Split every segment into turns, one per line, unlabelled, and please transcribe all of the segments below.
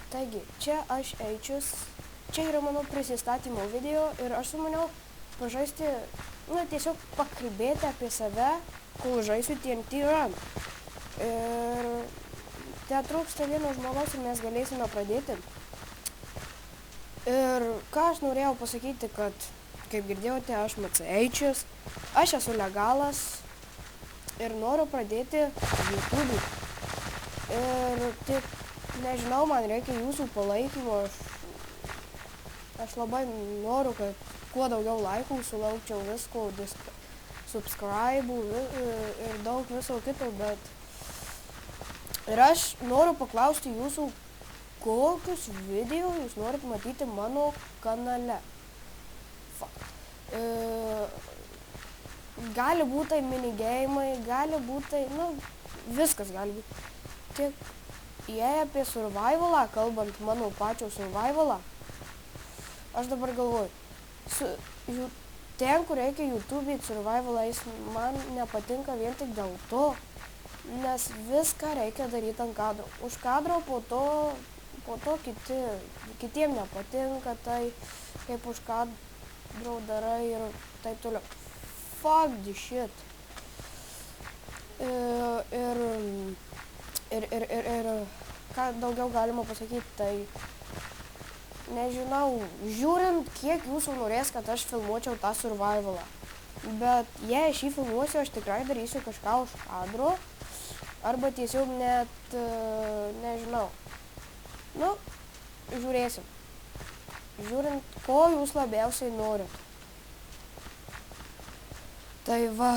Taigi, čia aš Eičius, čia yra mano prisistatymo video ir aš sumaniau pažaisti, tiesiog pakalbėti apie save, kol žaisiu TNT Run. Ir te trūksta vieno žmogaus ir mes galėsime pradėti. Ir ką aš norėjau pasakyti, kad, kaip girdėjote, aš MC Eičius, aš esu legalas ir noriu pradėti YouTube. Ir tik, nežinau, man reikia jūsų palaikymo, aš labai noriu, kad kuo daugiau laikų sulaukčiau visko, subscribe'ų ir daug viso kito, bet ir aš noriu paklausti jūsų, kokius video jūs norit matyti mano kanale. Gali būt tai minigėjimai, gali būt tai, viskas gali būt. Tik jei apie survivalą, kalbant mano pačio survivalą, aš dabar galvoju, ten, kur reikia YouTube survivalą, jis man nepatinka vien tik dėl to, nes viską reikia daryti ant kadro. Už kadro po to kitiem nepatinka, tai kaip už kadro darai ir taip toliau. Fuck the shit. Ir ką daugiau galima pasakyti, tai nežinau, žiūrint, kiek jūsų norės, kad aš filmuočiau tą survivalą. Bet jei aš jį filmuosiu, aš tikrai darysiu kažką už kadro, arba tiesiog net, nežinau. Žiūrėsim. Žiūrint, ko jūs labiausiai norit. Tai va.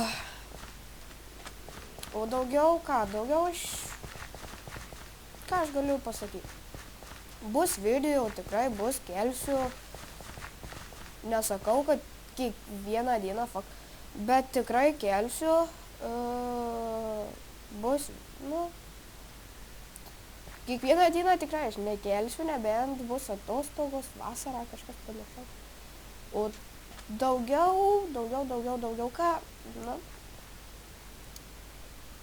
O daugiau ką? Ką aš galiu pasakyti? Bus video, tikrai bus, kelsiu. Nesakau, kad kiekvieną dieną, bet tikrai kelsiu. Bus, kiekvieną dieną tikrai aš nekelsiu, nebent bus atostogos, vasara, kažkas panašaus. O daugiau ką,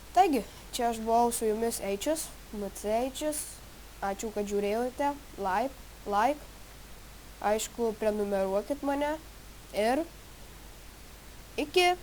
Taigi, čia aš buvau su jumis Eičius, MC Eičius. Ačiū, kad žiūrėjote. Like. Aišku, prenumeruokit mane. Ir iki.